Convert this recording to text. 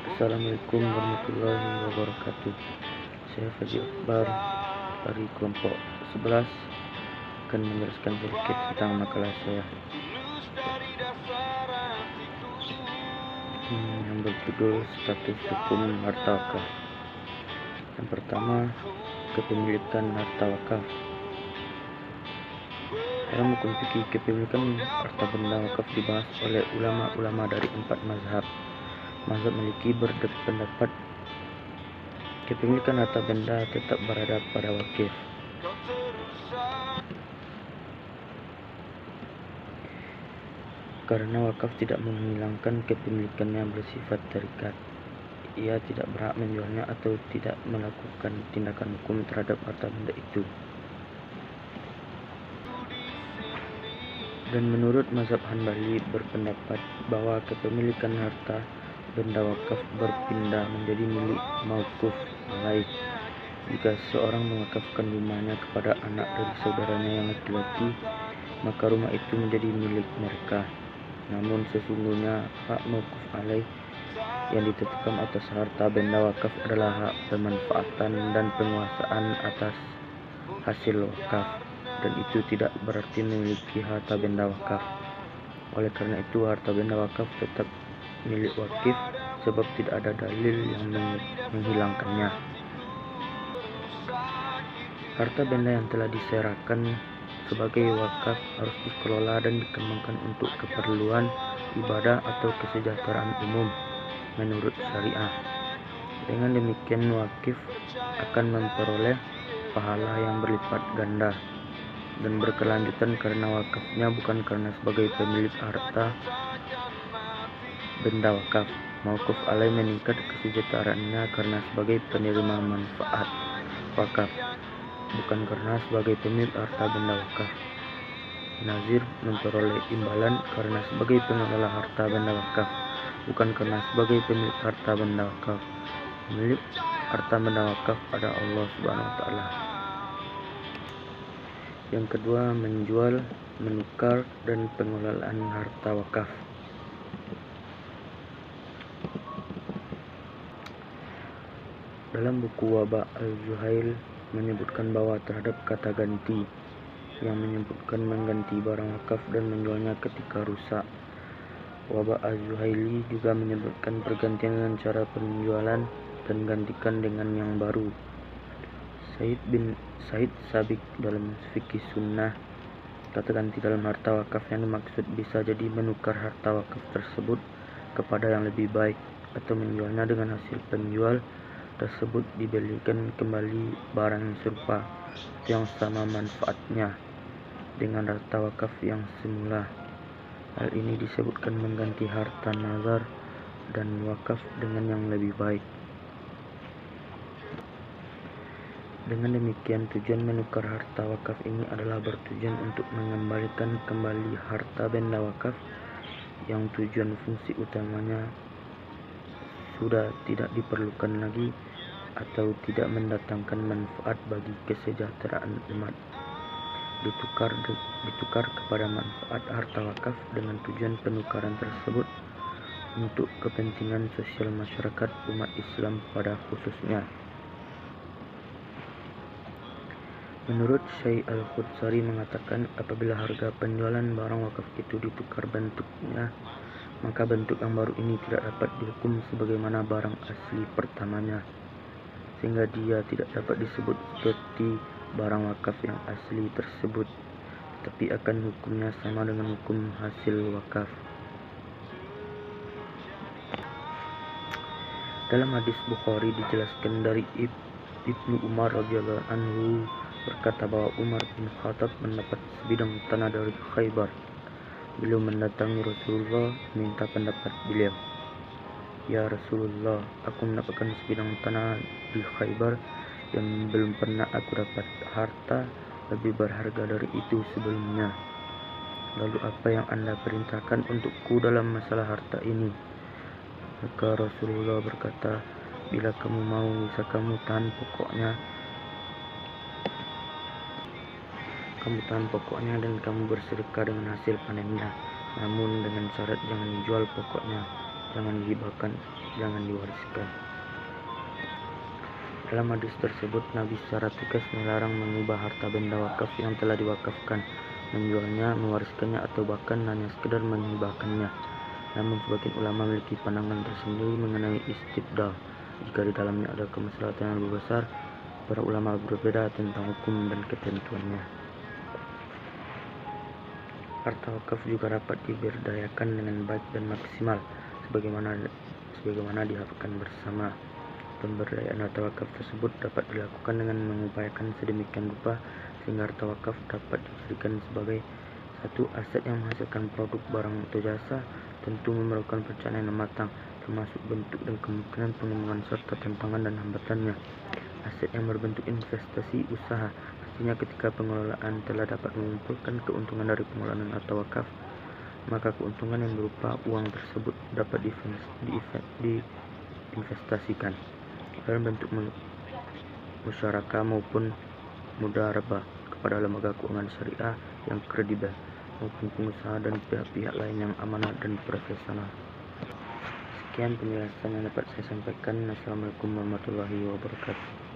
Assalamualaikum warahmatullahi wabarakatuh. Saya Fajri Akbar dari kelompok 11 akan menjelaskan sedikit tentang makalah saya yang berjudul status hukum harta wakaf. Yang pertama, kepemilikan harta wakaf. Dalam hukum fikih, kepemilikan harta benda wakaf dibahas oleh ulama-ulama dari 4 mazhab. Mazhab Maliki berpendapat kepemilikan harta benda tetap berada pada wakif. Karena wakaf tidak menghilangkan kepemilikannya bersifat terikat, ia tidak berhak menjualnya atau tidak melakukan tindakan hukum terhadap harta benda itu. Dan menurut mazhab Hanbali berpendapat bahwa kepemilikan harta benda wakaf berpindah menjadi milik mauquf alaih jika seorang mewakafkan rumahnya kepada anak dari saudaranya yang laki-laki, maka rumah itu menjadi milik mereka. Namun sesungguhnya hak mauquf alaih yang ditetapkan atas harta benda wakaf adalah hak pemanfaatan dan penguasaan atas hasil wakaf, dan itu tidak berarti memiliki harta benda wakaf. Oleh karena itu, harta benda wakaf tetap milik wakif sebab tidak ada dalil yang menghilangkannya. Harta benda yang telah diserahkan sebagai wakaf harus dikelola dan dikembangkan untuk keperluan ibadah atau kesejahteraan umum menurut syariah. Dengan demikian, wakif akan memperoleh pahala yang berlipat ganda dan berkelanjutan karena wakafnya bukan karena sebagai pemilik harta benda wakaf. Mauquf alaih meningkat kesejahteraannya karena sebagai penerima manfaat wakaf, bukan karena sebagai pemilik harta benda wakaf. Nazir memperoleh imbalan karena sebagai pengelola harta benda wakaf, bukan karena sebagai pemilik harta benda wakaf. Pemilik harta benda wakaf pada Allah Subhanahu wa Ta'ala. Yang kedua, menjual, menukar, dan pengelolaan harta wakaf. Dalam buku Wabah Al-Zuhail menyebutkan bahwa terhadap kata ganti yang menyebutkan mengganti barang wakaf dan menjualnya ketika rusak. Wabah Al-Zuhaili juga menyebutkan pergantian dengan cara penjualan dan gantikan dengan yang baru. Said Sabiq dalam fikih sunnah, kata ganti dalam harta wakaf yang dimaksud bisa jadi menukar harta wakaf tersebut kepada yang lebih baik atau menjualnya dengan hasil penjual tersebut dibelikan kembali barang yang serupa atau yang sama manfaatnya dengan harta wakaf yang semula. Hal ini disebutkan mengganti harta nazar dan wakaf dengan yang lebih baik. Dengan demikian, tujuan menukar harta wakaf ini adalah bertujuan untuk mengembalikan kembali harta benda wakaf yang tujuan fungsi utamanya sudah tidak diperlukan lagi atau tidak mendatangkan manfaat bagi kesejahteraan umat, ditukar kepada manfaat harta wakaf dengan tujuan penukaran tersebut untuk kepentingan sosial masyarakat umat Islam pada khususnya. Menurut Syekh Al-Khutsari mengatakan, apabila harga penjualan barang wakaf itu ditukar bentuknya, maka bentuk yang baru ini tidak dapat dihukum sebagaimana barang asli pertamanya, sehingga dia tidak dapat disebut seperti barang wakaf yang asli tersebut, tetapi akan hukumnya sama dengan hukum hasil wakaf. Dalam hadis Bukhari dijelaskan dari Ibnu Umar radhiyallahu anhu berkata bahwa Umar bin Khattab mendapat sebidang tanah dari Khaybar. Beliau mendatangi Rasulullah minta pendapat beliau. Ya Rasulullah, aku mendapatkan sebidang tanah di Khaybar yang belum pernah aku dapat harta lebih berharga dari itu sebelumnya. Lalu apa yang Anda perintahkan untukku dalam masalah harta ini? Maka Rasulullah berkata, bila kamu mau bisa kamu tahan pokoknya dan kamu bersedekah dengan hasil panennya, namun dengan syarat jangan dijual pokoknya, jangan dihibahkan jangan diwariskan. Dalam hadis tersebut, Nabi secara tegas melarang mengubah harta benda wakaf yang telah diwakafkan, menjualnya, mewariskannya, atau bahkan hanya sekedar menghibahkannya. Namun sebagian ulama memiliki pandangan tersendiri mengenai istibdal. Jika di dalamnya ada kemaslahatan yang lebih besar, para ulama berbeda tentang hukum dan ketentuannya. Harta wakaf juga dapat diberdayakan dengan baik dan maksimal, sebagaimana diharapkan bersama. Pemberdayaan harta wakaf tersebut dapat dilakukan dengan mengupayakan sedemikian rupa sehingga harta wakaf dapat dijadikan sebagai satu aset yang menghasilkan produk barang atau jasa. Tentu memerlukan perencanaan yang matang, termasuk bentuk dan kemungkinan pengembangan serta tantangan dan hambatannya. Aset yang berbentuk investasi usaha, artinya ketika pengelolaan telah dapat mengumpulkan keuntungan dari pengelolaan harta wakaf, maka keuntungan yang berupa uang tersebut dapat diinvestasikan dalam bentuk musyarakah maupun mudharabah kepada lembaga keuangan syariah yang kredibel maupun pengusaha dan pihak-pihak lain yang amanah dan profesional. Sekian penjelasan yang dapat saya sampaikan. Assalamualaikum warahmatullahi wabarakatuh.